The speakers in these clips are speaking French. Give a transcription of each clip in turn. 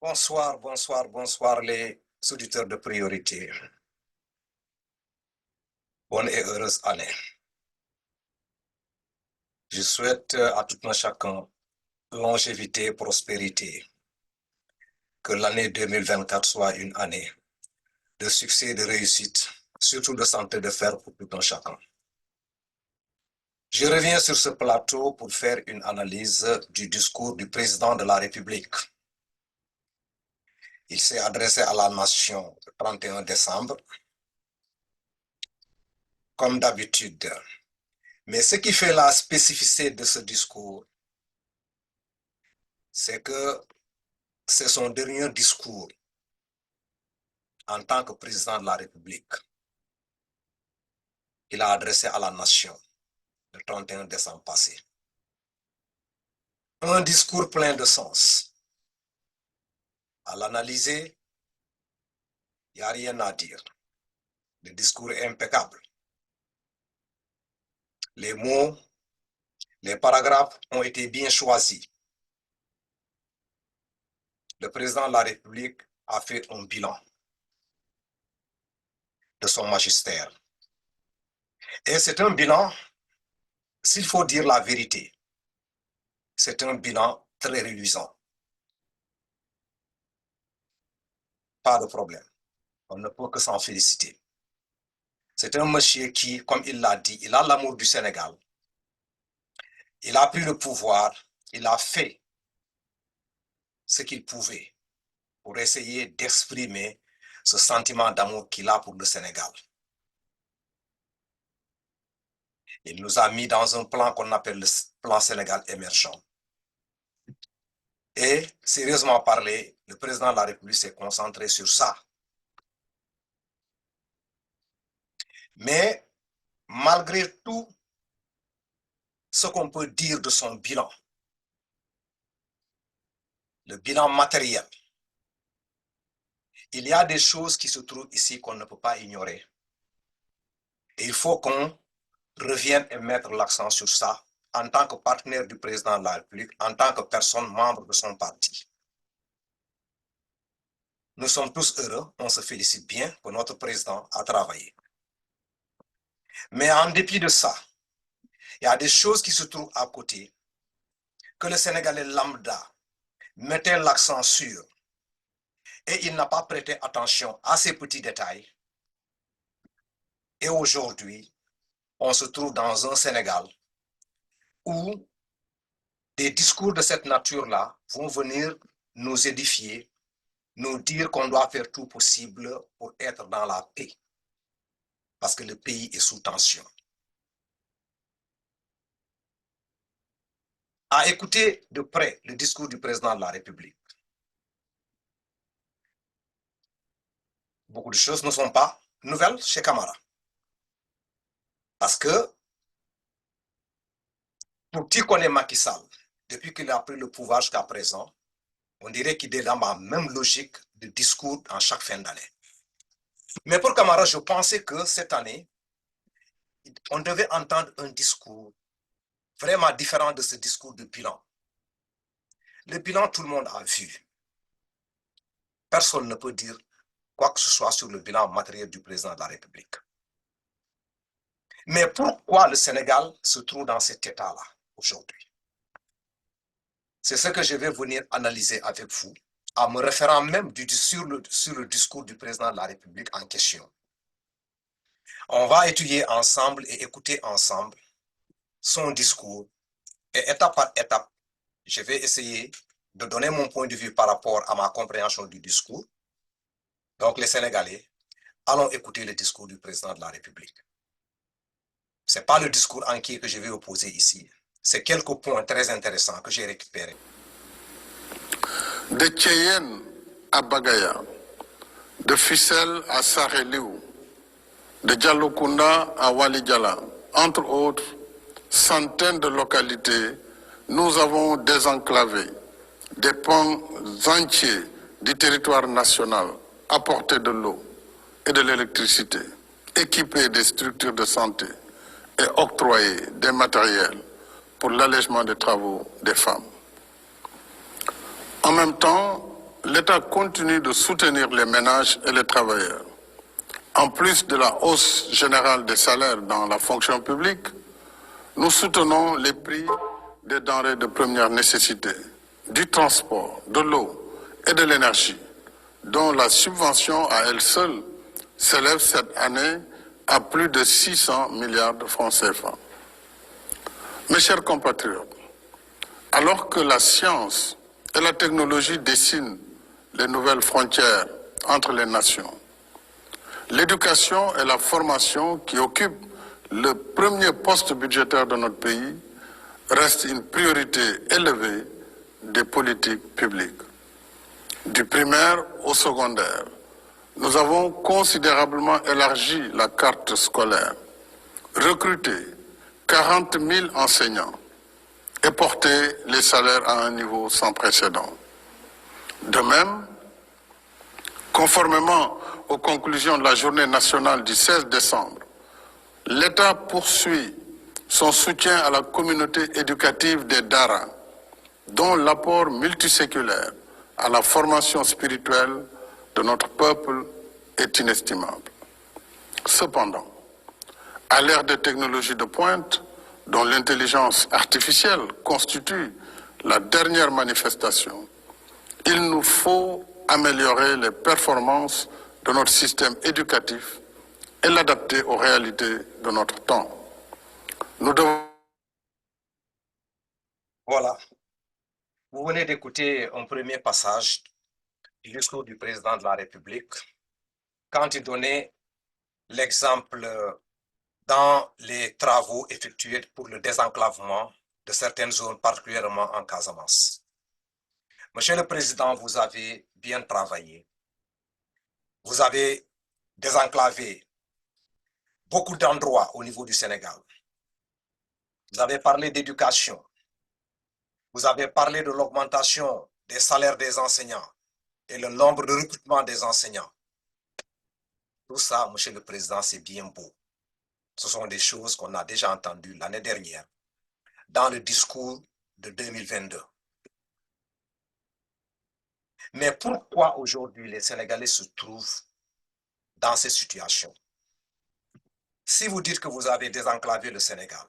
Bonsoir, bonsoir, bonsoir les auditeurs de priorité. Bonne et heureuse année. Je souhaite à tout un chacun longévité et prospérité. Que l'année 2024 soit une année de succès et de réussite, surtout de santé de fer pour tout un chacun. Je reviens sur ce plateau pour faire une analyse du discours du président de la République. Il s'est adressé à la nation le 31 décembre, comme d'habitude. Mais ce qui fait la spécificité de ce discours, c'est que c'est son dernier discours en tant que président de la République qu'il a adressé à la nation le 31 décembre passé. Un discours plein de sens. À l'analyser, il n'y a rien à dire. Le discours est impeccable. Les mots, les paragraphes ont été bien choisis. Le président de la République a fait un bilan de son magistère. Et c'est un bilan, s'il faut dire la vérité, c'est un bilan très réluisant. Pas de problème. On ne peut que s'en féliciter. C'est un monsieur qui, comme il l'a dit, il a l'amour du Sénégal. Il a pris le pouvoir, il a fait ce qu'il pouvait pour essayer d'exprimer ce sentiment d'amour qu'il a pour le Sénégal. Il nous a mis dans un plan qu'on appelle le plan Sénégal émergent. Et, sérieusement parlé, le président de la République s'est concentré sur ça. Mais, malgré tout ce qu'on peut dire de son bilan, le bilan matériel, il y a des choses qui se trouvent ici qu'on ne peut pas ignorer. Et il faut qu'on revienne et mettre l'accent sur ça en tant que partenaire du président de la République, en tant que personne membre de son parti. Nous sommes tous heureux, on se félicite bien que notre président a travaillé. Mais en dépit de ça, il y a des choses qui se trouvent à côté que le Sénégalais lambda mettait l'accent sur et il n'a pas prêté attention à ces petits détails. Et aujourd'hui, on se trouve dans un Sénégal où des discours de cette nature-là vont venir nous édifier, nous dire qu'on doit faire tout possible pour être dans la paix. Parce que le pays est sous tension. À écouter de près le discours du président de la République, beaucoup de choses ne sont pas nouvelles chez Camara. Parce que, pour qui connaît Macky Sall, depuis qu'il a pris le pouvoir jusqu'à présent, on dirait qu'il est dans la même logique de discours en chaque fin d'année. Mais pour Camara, je pensais que cette année, on devait entendre un discours vraiment différent de ce discours de bilan. Le bilan, tout le monde a vu. Personne ne peut dire quoi que ce soit sur le bilan matériel du président de la République. Mais pourquoi le Sénégal se trouve dans cet état-là aujourd'hui? C'est ce que je vais venir analyser avec vous, en me référant même sur le discours du président de la République en question. On va étudier ensemble et écouter ensemble son discours, et étape par étape, je vais essayer de donner mon point de vue par rapport à ma compréhension du discours. Donc les Sénégalais, allons écouter le discours du président de la République. Ce n'est pas le discours entier que je vais opposer ici. C'est quelques points très intéressants que j'ai récupérés. De Tcheyen à Bagaya, de Fissel à Sareliou, de Djalokunda à Walidjala, entre autres centaines de localités, nous avons désenclavé des pans entiers du territoire national, apporté de l'eau et de l'électricité, équipé des structures de santé et octroyé des matériels pour l'allègement des travaux des femmes. En même temps, l'État continue de soutenir les ménages et les travailleurs. En plus de la hausse générale des salaires dans la fonction publique, nous soutenons les prix des denrées de première nécessité, du transport, de l'eau et de l'énergie, dont la subvention à elle seule s'élève cette année à plus de 600 milliards de francs CFA. Mes chers compatriotes, alors que la science et la technologie dessinent les nouvelles frontières entre les nations, l'éducation et la formation qui occupent le premier poste budgétaire de notre pays restent une priorité élevée des politiques publiques. Du primaire au secondaire, nous avons considérablement élargi la carte scolaire, recruté 40 000 enseignants et porté les salaires à un niveau sans précédent. De même, conformément aux conclusions de la journée nationale du 16 décembre, l'État poursuit son soutien à la communauté éducative des Dara, dont l'apport multiséculaire à la formation spirituelle de notre peuple est inestimable. Cependant, à l'ère des technologies de pointe, dont l'intelligence artificielle constitue la dernière manifestation, il nous faut améliorer les performances de notre système éducatif et l'adapter aux réalités de notre temps. Nous devons... Voilà. Vous venez d'écouter un premier passage du discours du président de la République quand il donnait l'exemple dans les travaux effectués pour le désenclavement de certaines zones, particulièrement en Casamance. Monsieur le Président, vous avez bien travaillé. Vous avez désenclavé beaucoup d'endroits au niveau du Sénégal. Vous avez parlé d'éducation. Vous avez parlé de l'augmentation des salaires des enseignants et le nombre de recrutement des enseignants. Tout ça, Monsieur le Président, c'est bien beau. Ce sont des choses qu'on a déjà entendues l'année dernière dans le discours de 2022. Mais pourquoi aujourd'hui les Sénégalais se trouvent dans ces situations? Si vous dites que vous avez désenclavé le Sénégal,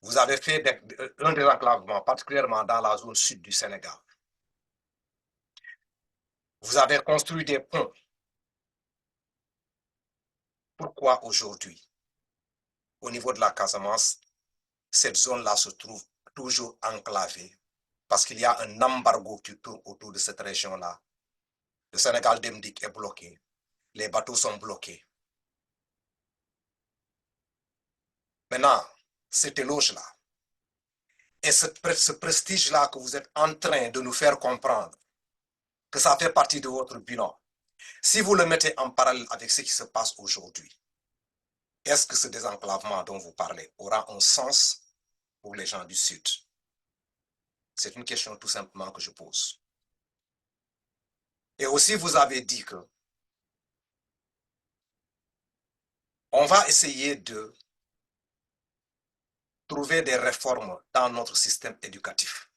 vous avez fait un désenclavement, particulièrement dans la zone sud du Sénégal. Vous avez construit des ponts. Pourquoi aujourd'hui, au niveau de la Casamance, cette zone-là se trouve toujours enclavée? Parce qu'il y a un embargo qui tourne autour de cette région-là. Le Sénégal d'Emdik est bloqué. Les bateaux sont bloqués. Maintenant, cet éloge-là et ce prestige-là que vous êtes en train de nous faire comprendre, que ça fait partie de votre bilan, si vous le mettez en parallèle avec ce qui se passe aujourd'hui, est-ce que ce désenclavement dont vous parlez aura un sens pour les gens du Sud? C'est une question tout simplement que je pose. Et aussi, vous avez dit que on va essayer de trouver des réformes dans notre système éducatif.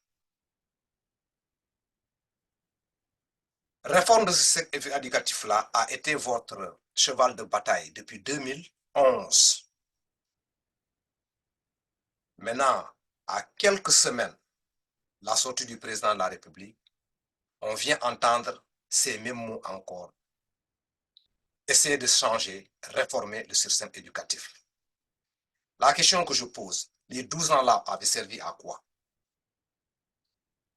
Réforme de ce système éducatif-là a été votre cheval de bataille depuis 2011. Maintenant, à quelques semaines, la sortie du président de la République, on vient entendre ces mêmes mots encore. Essayer de changer, réformer le système éducatif. La question que je pose, les 12 ans-là avaient servi à quoi?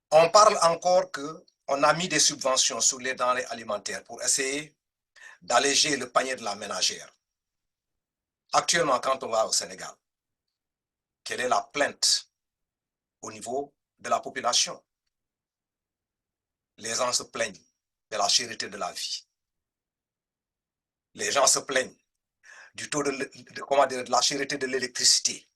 On parle encore qu'on a mis des subventions sur les denrées alimentaires pour essayer d'alléger le panier de la ménagère. Actuellement, quand on va au Sénégal, quelle est la plainte au niveau de la population? Les gens se plaignent de la cherté de la vie. Les gens se plaignent du taux de la cherté de l'électricité.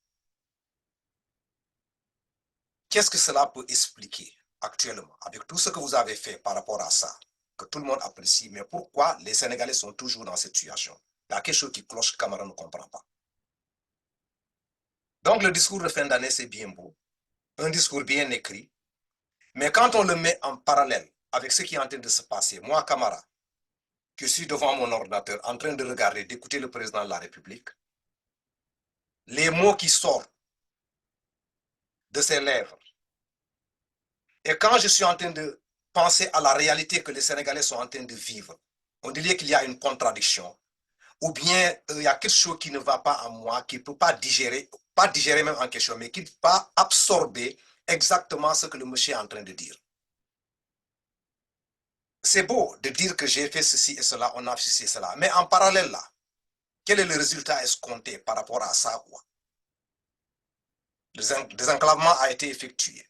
Qu'est-ce que cela peut expliquer actuellement, avec tout ce que vous avez fait par rapport à ça, que tout le monde apprécie, mais pourquoi les Sénégalais sont toujours dans cette situation? Il y a quelque chose qui cloche que Camara ne comprend pas. Donc le discours de fin d'année, c'est bien beau, un discours bien écrit, mais quand on le met en parallèle avec ce qui est en train de se passer, moi, Camara, je suis devant mon ordinateur en train de regarder, d'écouter le président de la République, les mots qui sortent de ses lèvres, et quand je suis en train de penser à la réalité que les Sénégalais sont en train de vivre, on dirait qu'il y a une contradiction, ou bien il y a quelque chose qui ne va pas en moi, qui ne peut pas digérer même en question, mais qui ne peut pas absorber exactement ce que le monsieur est en train de dire. C'est beau de dire que j'ai fait ceci et cela, on a fait ceci et cela, mais en parallèle là, quel est le résultat escompté par rapport à ça, quoi? Le désenclavement a été effectué.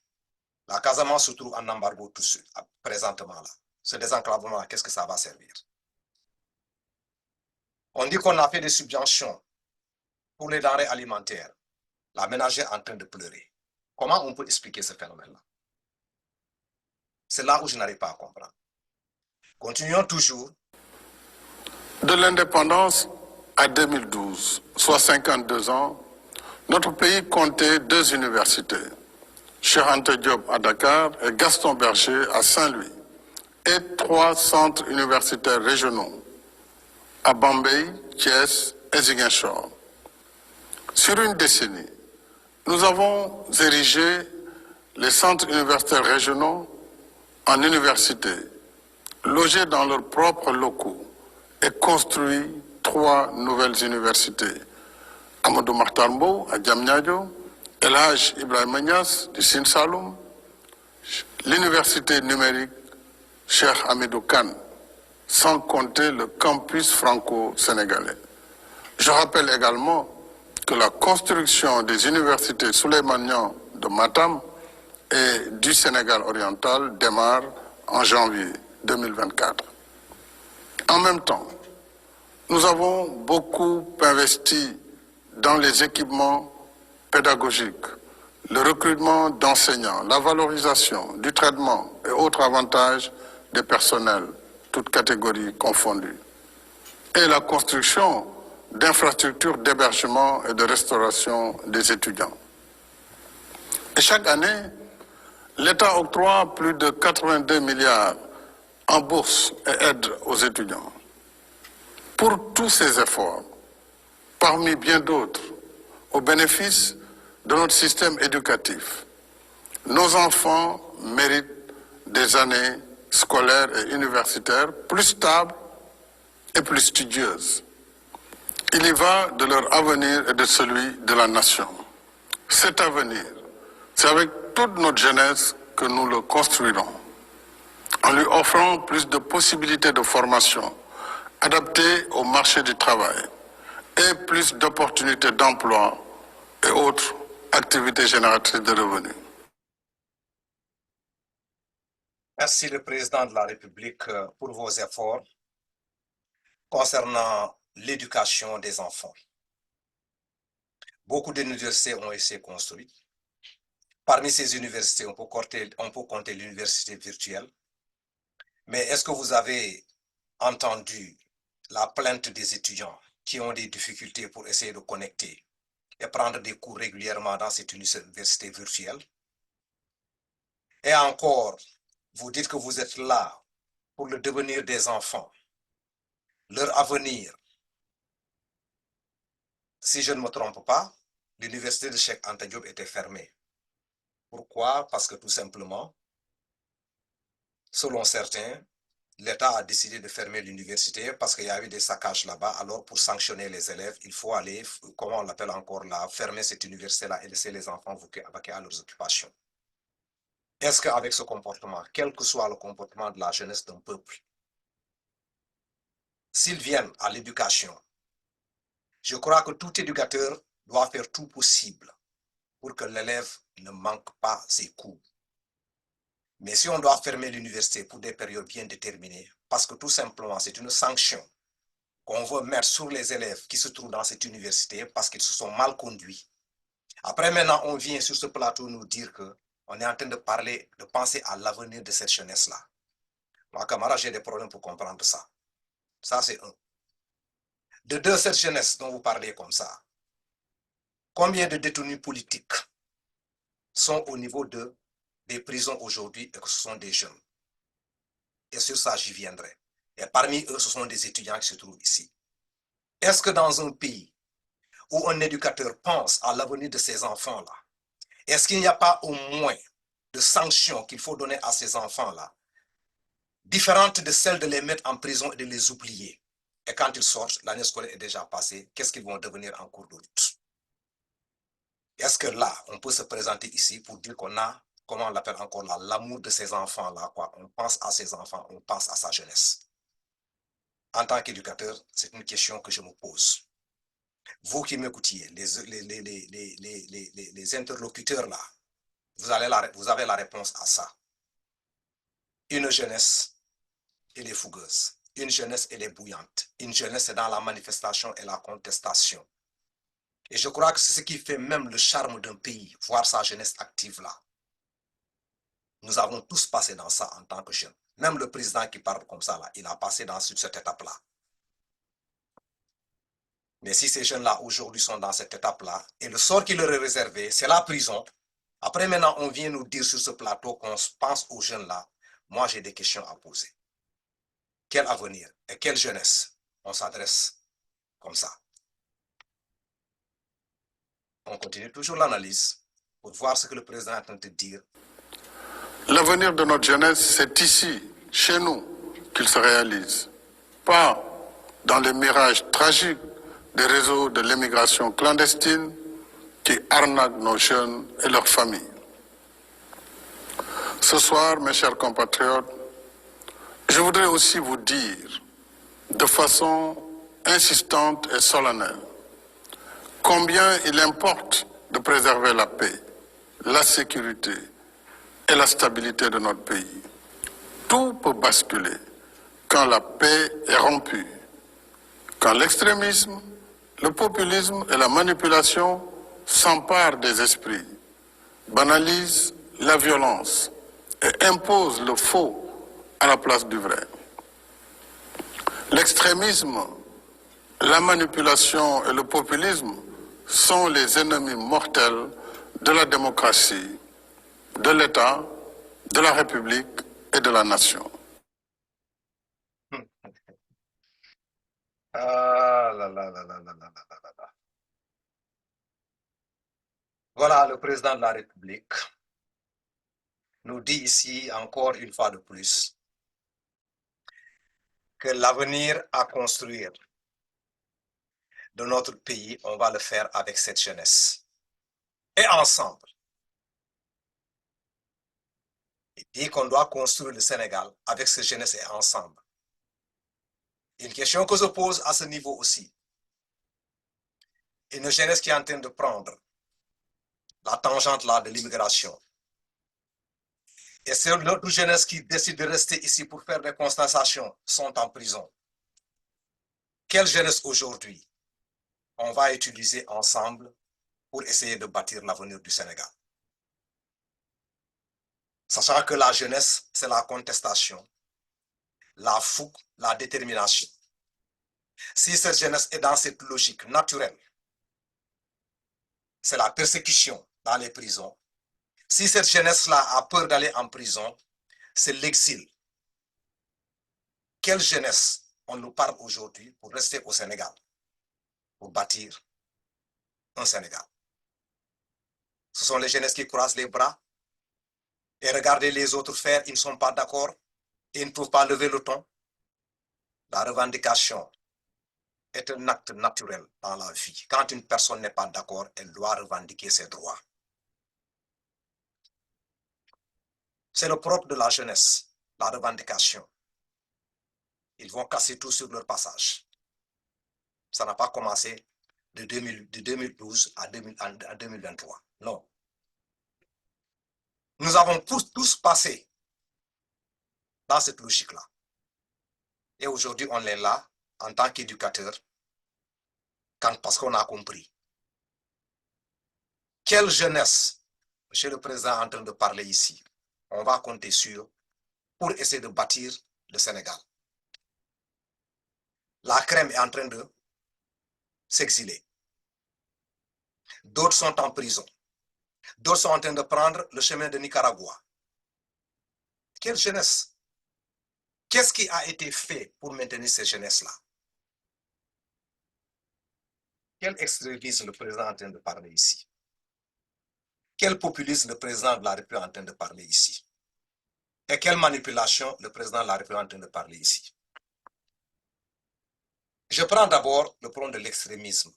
La Casamance se trouve en embargo tout seul, présentement là. Ce désenclavement, qu'est-ce que ça va servir? On dit qu'on a fait des subventions pour les denrées alimentaires. La ménagère est en train de pleurer. Comment on peut expliquer ce phénomène-là? C'est là où je n'arrive pas à comprendre. Continuons toujours. De l'indépendance à 2012, soit 52 ans, notre pays comptait 2 universités, Cheikh Anta Diop à Dakar et Gaston Berger à Saint-Louis, et 3 centres universitaires régionaux, à Bambey, Thiès et Ziguinchor. Sur une décennie, nous avons érigé les centres universitaires régionaux en universités, logés dans leurs propres locaux et construit 3 nouvelles universités. Amadou Mahtar Mbow à Diamniadio, El Hadj Ibrahima Niass du Sine Saloum, l'université numérique Cheikh Hamidou Kane, sans compter le campus franco-sénégalais. Je rappelle également que la construction des universités Souleymane Niang de Matam et du Sénégal oriental démarre en janvier 2024. En même temps, nous avons beaucoup investi dans les équipements pédagogiques, le recrutement d'enseignants, la valorisation du traitement et autres avantages des personnels, toutes catégories confondues, et la construction d'infrastructures d'hébergement et de restauration des étudiants. Et chaque année, l'État octroie plus de 82 milliards en bourses et aides aux étudiants. Pour tous ces efforts, parmi bien d'autres, au bénéfice de notre système éducatif, nos enfants méritent des années scolaires et universitaires plus stables et plus studieuses. Il y va de leur avenir et de celui de la nation. Cet avenir, c'est avec toute notre jeunesse que nous le construirons, en lui offrant plus de possibilités de formation adaptées au marché du travail et plus d'opportunités d'emploi et autres activités génératrices de revenus. Merci le président de la République pour vos efforts concernant l'éducation des enfants. Beaucoup d'universités ont été construites. Parmi ces universités, on peut compter l'université virtuelle. Mais est-ce que vous avez entendu la plainte des étudiants qui ont des difficultés pour essayer de connecter et prendre des cours régulièrement dans cette université virtuelle? Et encore, vous dites que vous êtes là pour le devenir des enfants, leur avenir. Si je ne me trompe pas, l'université de Cheikh Anta Diop était fermée. Pourquoi? Parce que tout simplement, selon certains, l'État a décidé de fermer l'université parce qu'il y avait des saccages là-bas. Alors, pour sanctionner les élèves, il faut aller, comment on l'appelle encore là, fermer cette université-là et laisser les enfants vaquer à leurs occupations. Est-ce qu'avec ce comportement, quel que soit le comportement de la jeunesse d'un peuple, s'ils viennent à l'éducation, je crois que tout éducateur doit faire tout possible pour que l'élève ne manque pas ses cours. Mais si on doit fermer l'université pour des périodes bien déterminées, parce que tout simplement c'est une sanction qu'on veut mettre sur les élèves qui se trouvent dans cette université parce qu'ils se sont mal conduits. Après maintenant, on vient sur ce plateau nous dire qu'on est en train de penser à l'avenir de cette jeunesse-là. Moi, camarade, j'ai des problèmes pour comprendre ça. Ça, c'est un. De deux, cette jeunesse dont vous parlez comme ça, combien de détenus politiques sont au niveau des prisons aujourd'hui et que ce sont des jeunes? Et sur ça, j'y viendrai. Et parmi eux, ce sont des étudiants qui se trouvent ici. Est-ce que dans un pays où un éducateur pense à l'avenir de ces enfants-là, est-ce qu'il n'y a pas au moins de sanctions qu'il faut donner à ces enfants-là, différentes de celles de les mettre en prison et de les oublier? Et quand ils sortent, l'année scolaire est déjà passée, qu'est-ce qu'ils vont devenir en cours de route? Est-ce que là, on peut se présenter ici pour dire qu'on a, comment on l'appelle encore là, l'amour de ces enfants-là, quoi? On pense à ces enfants, on pense à sa jeunesse. En tant qu'éducateur, c'est une question que je me pose. Vous qui m'écoutiez, les interlocuteurs là, vous avez la réponse à ça. Une jeunesse, elle est fougueuse. Une jeunesse, elle est bouillante. Une jeunesse, c'est dans la manifestation et la contestation. Et je crois que c'est ce qui fait même le charme d'un pays, voir sa jeunesse active là. Nous avons tous passé dans ça en tant que jeunes. Même le président qui parle comme ça là, il a passé dans cette étape-là. Mais si ces jeunes-là aujourd'hui sont dans cette étape-là, et le sort qui leur est réservé, c'est la prison, après maintenant on vient nous dire sur ce plateau qu'on pense aux jeunes-là, moi j'ai des questions à poser. Quel avenir et quelle jeunesse on s'adresse comme ça? On continue toujours l'analyse pour voir ce que le président est en train de dire. L'avenir de notre jeunesse, c'est ici, chez nous, qu'il se réalise. Pas dans les mirages tragiques des réseaux de l'immigration clandestine qui arnaquent nos jeunes et leurs familles. Ce soir, mes chers compatriotes, je voudrais aussi vous dire de façon insistante et solennelle combien il importe de préserver la paix, la sécurité et la stabilité de notre pays. Tout peut basculer quand la paix est rompue, quand l'extrémisme, le populisme et la manipulation s'emparent des esprits, banalisent la violence et imposent le faux à la place du vrai. L'extrémisme, la manipulation et le populisme sont les ennemis mortels de la démocratie, de l'État, de la République et de la nation. Ah là là là là là là là là là. Voilà, le président de la République nous dit ici encore une fois de plus que l'avenir à construire de notre pays, on va le faire avec cette jeunesse. Et ensemble. Il dit qu'on doit construire le Sénégal avec cette jeunesse et ensemble. Une question que je pose à ce niveau aussi. Une jeunesse qui est en train de prendre la tangente là de l'immigration. Et c'est notre jeunesse qui décide de rester ici pour faire des constatations sont en prison. Quelle jeunesse aujourd'hui on va utiliser ensemble pour essayer de bâtir l'avenir du Sénégal? Sachant que la jeunesse, c'est la contestation, la fougue, la détermination. Si cette jeunesse est dans cette logique naturelle, c'est la persécution dans les prisons. Si cette jeunesse-là a peur d'aller en prison, c'est l'exil. Quelle jeunesse on nous parle aujourd'hui pour rester au Sénégal, pour bâtir un Sénégal? Ce sont les jeunesses qui croisent les bras et regardez les autres faire, ils ne sont pas d'accord et ils ne peuvent pas lever le ton. La revendication est un acte naturel dans la vie. Quand une personne n'est pas d'accord, elle doit revendiquer ses droits. C'est le propre de la jeunesse, la revendication. Ils vont casser tout sur leur passage. Ça n'a pas commencé de 2012 à 2023. Non. Nous avons tous passé dans cette logique-là. Et aujourd'hui, on est là en tant qu'éducateur parce qu'on a compris. Quelle jeunesse, Monsieur le Président est en train de parler ici, on va compter sur pour essayer de bâtir le Sénégal. La crème est en train de s'exiler. D'autres sont en prison. D'autres sont en train de prendre le chemin de Nicaragua. Quelle jeunesse! Qu'est-ce qui a été fait pour maintenir ces jeunesses-là? Quel extrémisme le président est en train de parler ici? Quel populisme le président de la République est en train de parler ici? Et quelle manipulation le président de la République est en train de parler ici? Je prends d'abord le problème de l'extrémisme.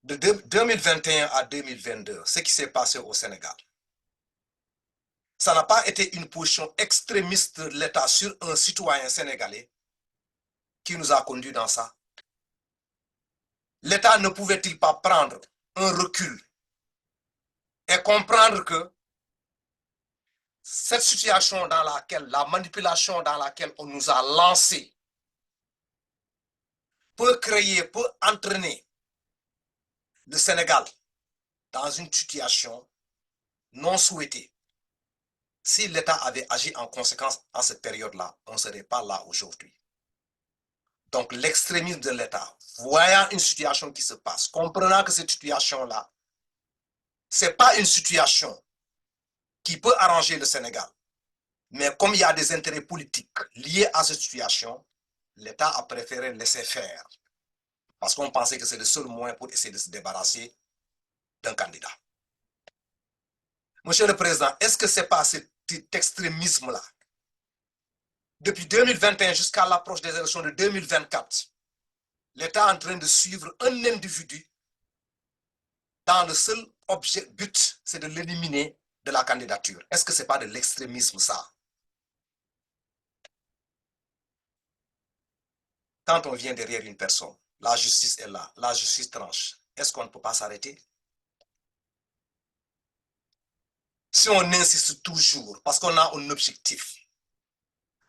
De 2021 à 2022, ce qui s'est passé au Sénégal, ça n'a pas été une position extrémiste de l'État sur un citoyen sénégalais qui nous a conduits dans ça. L'État ne pouvait-il pas prendre un recul et comprendre que cette situation dans laquelle, la manipulation dans laquelle on nous a lancés peut créer, peut entraîner le Sénégal dans une situation non souhaitée. Si l'État avait agi en conséquence en cette période-là, on ne serait pas là aujourd'hui. Donc l'extrémisme de l'État, voyant une situation qui se passe, comprenant que cette situation-là, ce n'est pas une situation qui peut arranger le Sénégal. Mais comme il y a des intérêts politiques liés à cette situation, l'État a préféré laisser faire. Parce qu'on pensait que c'est le seul moyen pour essayer de se débarrasser d'un candidat. Monsieur le Président, est-ce que ce n'est pas cet extrémisme-là, depuis 2021 jusqu'à l'approche des élections de 2024, l'État est en train de suivre un individu dans le seul but, c'est de l'éliminer de la candidature? Est-ce que ce n'est pas de l'extrémisme, ça? Quand on vient derrière une personne, la justice est là, la justice tranche. Est-ce qu'on ne peut pas s'arrêter? Si on insiste toujours, parce qu'on a un objectif,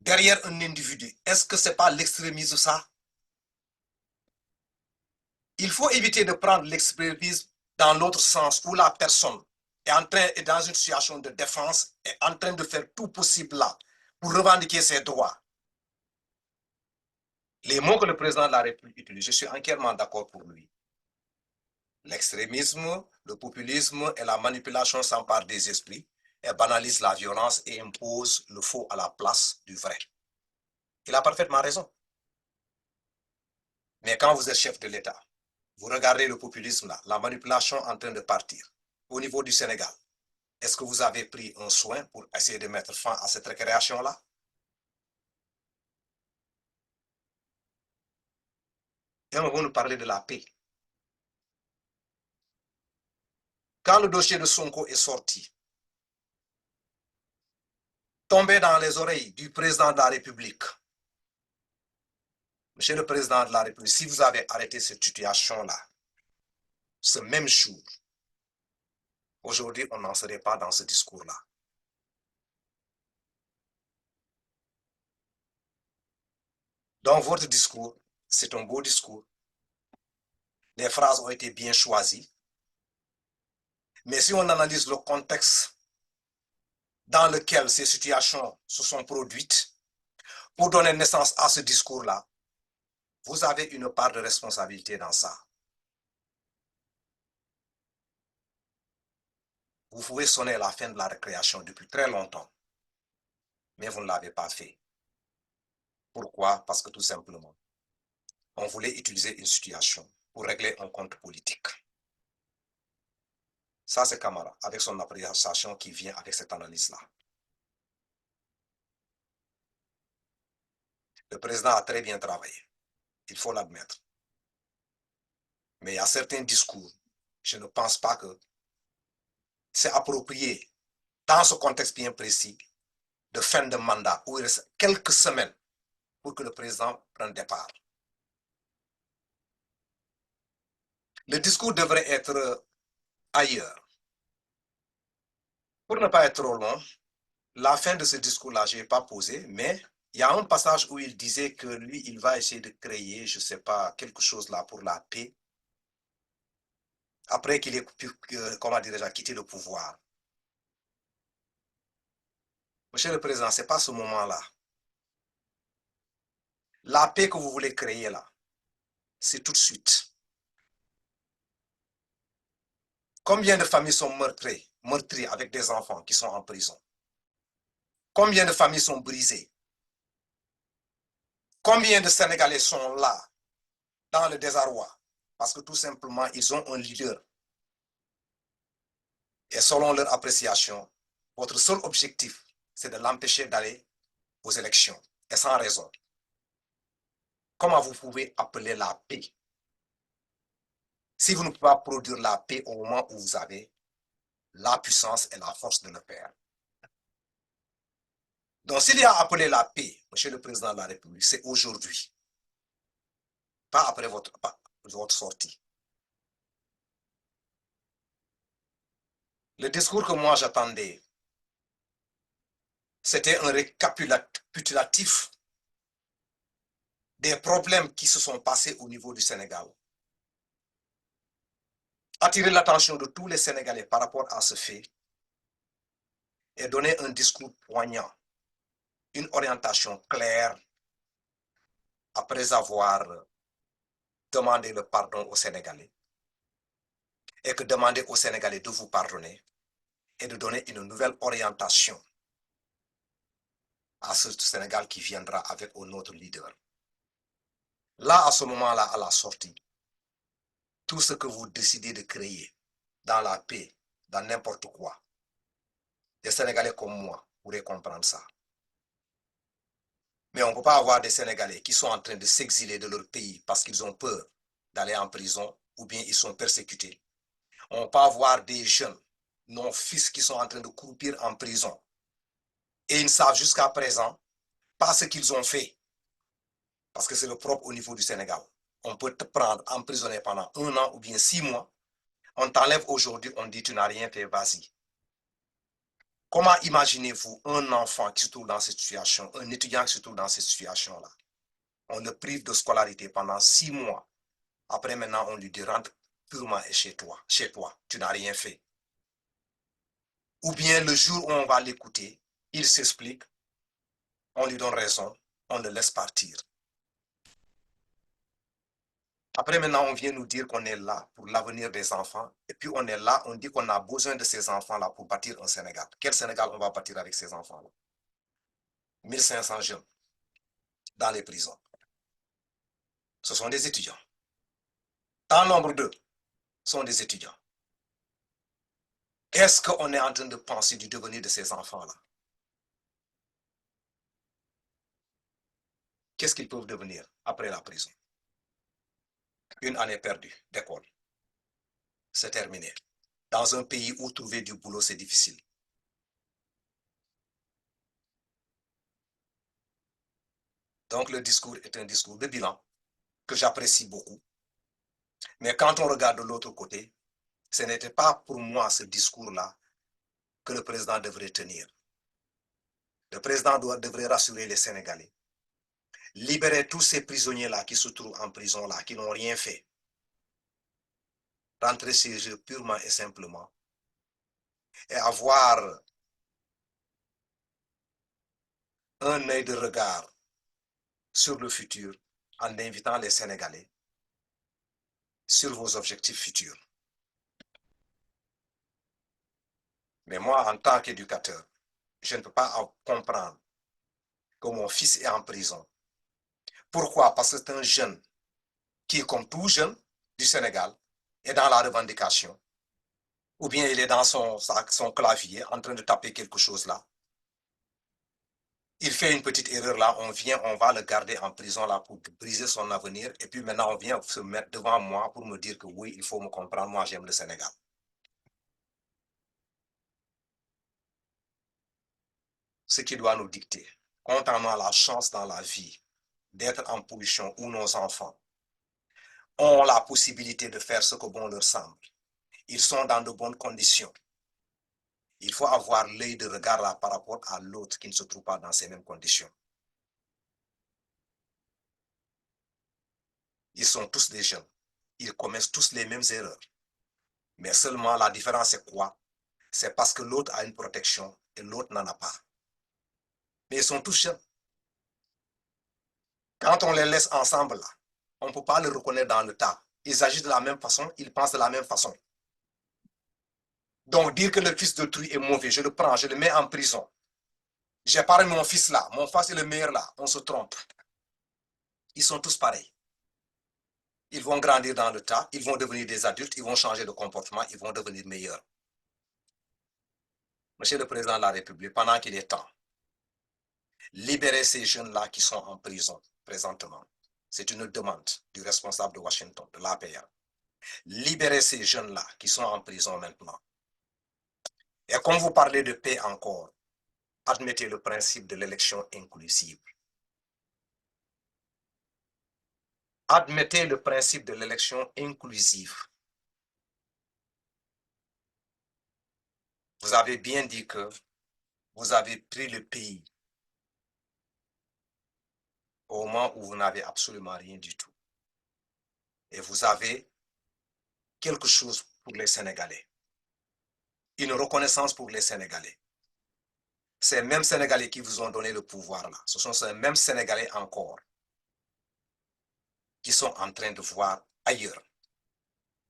derrière un individu, est-ce que ce n'est pas l'extrémisme, ça? Il faut éviter de prendre l'extrémisme dans l'autre sens, où la personne est dans une situation de défense, est en train de faire tout possible là, pour revendiquer ses droits. Les mots que le président de la République utilise, je suis entièrement d'accord pour lui. L'extrémisme, le populisme et la manipulation s'emparent des esprits et banalisent la violence et imposent le faux à la place du vrai. Il a parfaitement raison. Mais quand vous êtes chef de l'État, vous regardez le populisme là, la manipulation en train de partir au niveau du Sénégal. Est-ce que vous avez pris un soin pour essayer de mettre fin à cette récréation-là? Et on va nous parler de la paix. Quand le dossier de Sonko est sorti, tombé dans les oreilles du président de la République, Monsieur le Président de la République, si vous avez arrêté cette situation-là, ce même jour, aujourd'hui, on n'en serait pas dans ce discours-là. Donc, votre discours, c'est un beau discours. Les phrases ont été bien choisies. Mais si on analyse le contexte dans lequel ces situations se sont produites, pour donner naissance à ce discours-là, vous avez une part de responsabilité dans ça. Vous pouvez sonner la fin de la récréation depuis très longtemps, mais vous ne l'avez pas fait. Pourquoi? Parce que tout simplement, on voulait utiliser une situation pour régler un compte politique. Ça, c'est Camara, avec son appréciation qui vient avec cette analyse-là. Le président a très bien travaillé, il faut l'admettre. Mais il y a certains discours, je ne pense pas que c'est approprié, dans ce contexte bien précis, de fin de mandat, où il reste quelques semaines pour que le président prenne départ. Le discours devrait être ailleurs. Pour ne pas être trop long, la fin de ce discours-là, je n'ai pas posé, mais il y a un passage où il disait que lui, il va essayer de créer, je ne sais pas, quelque chose là pour la paix, après qu'il ait pu, comment dirais-je, quitter le pouvoir. Monsieur le Président, ce n'est pas ce moment-là. La paix que vous voulez créer là, c'est tout de suite. Combien de familles sont meurtries avec des enfants qui sont en prison? Combien de familles sont brisées? Combien de Sénégalais sont là, dans le désarroi? Parce que tout simplement, ils ont un leader. Et selon leur appréciation, votre seul objectif, c'est de l'empêcher d'aller aux élections. Et sans raison. Comment vous pouvez appeler la paix si vous ne pouvez pas produire la paix au moment où vous avez la puissance et la force de le faire? Donc, s'il y a appelé la paix, Monsieur le Président de la République, c'est aujourd'hui, pas après votre sortie. Le discours que moi j'attendais, c'était un récapitulatif des problèmes qui se sont passés au niveau du Sénégal. Attirer l'attention de tous les Sénégalais par rapport à ce fait et donner un discours poignant, une orientation claire après avoir demandé le pardon aux Sénégalais et que demander aux Sénégalais de vous pardonner et de donner une nouvelle orientation à ce Sénégal qui viendra avec un autre leader. Là, à ce moment-là, à la sortie, tout ce que vous décidez de créer dans la paix, dans n'importe quoi, des Sénégalais comme moi pourraient comprendre ça. Mais on ne peut pas avoir des Sénégalais qui sont en train de s'exiler de leur pays parce qu'ils ont peur d'aller en prison ou bien ils sont persécutés. On ne peut pas avoir des jeunes, nos fils qui sont en train de croupir en prison et ils ne savent jusqu'à présent pas ce qu'ils ont fait parce que c'est le propre au niveau du Sénégal. On peut te prendre emprisonné pendant 1 an ou bien 6 mois. On t'enlève aujourd'hui, on dit tu n'as rien fait, vas-y. Comment imaginez-vous un enfant qui se trouve dans cette situation, un étudiant qui se trouve dans cette situation-là? On le prive de scolarité pendant 6 mois. Après, maintenant, on lui dit rentre purement chez toi, tu n'as rien fait. Ou bien le jour où on va l'écouter, il s'explique, on lui donne raison, on le laisse partir. Après, maintenant, on vient nous dire qu'on est là pour l'avenir des enfants. Et puis, on est là, on dit qu'on a besoin de ces enfants-là pour bâtir un Sénégal. Quel Sénégal on va bâtir avec ces enfants-là? 1500 jeunes dans les prisons. Ce sont des étudiants. Tant nombre d'eux sont des étudiants. Est-ce qu'on est en train de penser du devenir de ces enfants-là? Qu'est-ce qu'ils peuvent devenir après la prison? Une année perdue d'école. C'est terminé. Dans un pays où trouver du boulot, c'est difficile. Donc le discours est un discours de bilan que j'apprécie beaucoup. Mais quand on regarde de l'autre côté, ce n'était pas pour moi ce discours-là que le président devrait tenir. Le président devrait rassurer les Sénégalais. Libérer tous ces prisonniers-là qui se trouvent en prison-là, qui n'ont rien fait. Rentrer chez eux purement et simplement. Et avoir un œil de regard sur le futur en invitant les Sénégalais sur vos objectifs futurs. Mais moi, en tant qu'éducateur, je ne peux pas comprendre que mon fils est en prison. Pourquoi? Parce que c'est un jeune qui est comme tout jeune du Sénégal, est dans la revendication, ou bien il est dans son clavier en train de taper quelque chose là. Il fait une petite erreur là, on va le garder en prison là pour briser son avenir, et puis maintenant on vient se mettre devant moi pour me dire que oui, il faut me comprendre, moi j'aime le Sénégal. Ce qui doit nous dicter, quand on a la chance dans la vie d'être en position où nos enfants ont la possibilité de faire ce que bon leur semble, ils sont dans de bonnes conditions. Il faut avoir l'œil de regard là par rapport à l'autre qui ne se trouve pas dans ces mêmes conditions. Ils sont tous des jeunes. Ils commettent tous les mêmes erreurs. Mais seulement la différence c'est quoi? C'est parce que l'autre a une protection et l'autre n'en a pas. Mais ils sont tous jeunes. Quand on les laisse ensemble là, on ne peut pas les reconnaître dans le tas. Ils agissent de la même façon, ils pensent de la même façon. Donc dire que le fils d'autrui est mauvais, je le prends, je le mets en prison. J'ai parlé de mon fils là, mon fils est le meilleur là, on se trompe. Ils sont tous pareils. Ils vont grandir dans le tas, ils vont devenir des adultes, ils vont changer de comportement, ils vont devenir meilleurs. Monsieur le Président de la République, pendant qu'il est temps, libérez ces jeunes-là qui sont en prison présentement. C'est une demande du responsable de Washington, de l'APA. Libérez ces jeunes-là qui sont en prison maintenant. Et comme vous parlez de paix encore, admettez le principe de l'élection inclusive. Admettez le principe de l'élection inclusive. Vous avez bien dit que vous avez pris le pays au moment où vous n'avez absolument rien du tout. Et vous avez quelque chose pour les Sénégalais. Une reconnaissance pour les Sénégalais. Ces mêmes Sénégalais qui vous ont donné le pouvoir là, ce sont ces mêmes Sénégalais encore qui sont en train de voir ailleurs.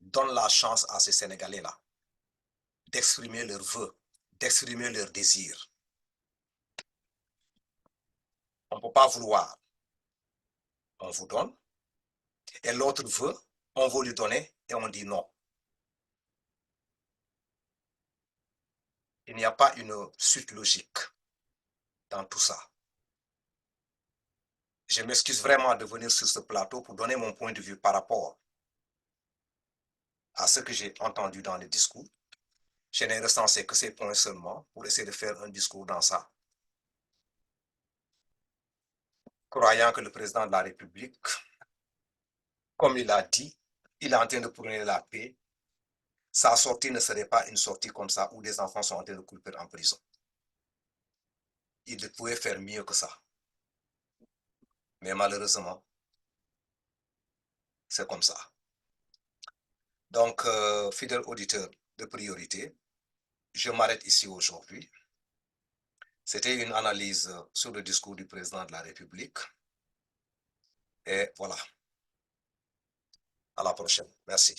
Donne la chance à ces Sénégalais-là d'exprimer leurs vœux, d'exprimer leurs désirs. On ne peut pas vouloir. On vous donne. Et l'autre veut, on veut lui donner et on dit non. Il n'y a pas une suite logique dans tout ça. Je m'excuse vraiment de venir sur ce plateau pour donner mon point de vue par rapport à ce que j'ai entendu dans les discours. Je n'ai recensé que ces points seulement pour essayer de faire un discours dans ça. Croyant que le président de la République, comme il a dit, il est en train de prôner la paix. Sa sortie ne serait pas une sortie comme ça où des enfants sont en train de couper en prison. Il pouvait faire mieux que ça. Mais malheureusement, c'est comme ça. Donc, fidèle auditeur de priorité, je m'arrête ici aujourd'hui. C'était une analyse sur le discours du président de la République. Et voilà. À la prochaine. Merci.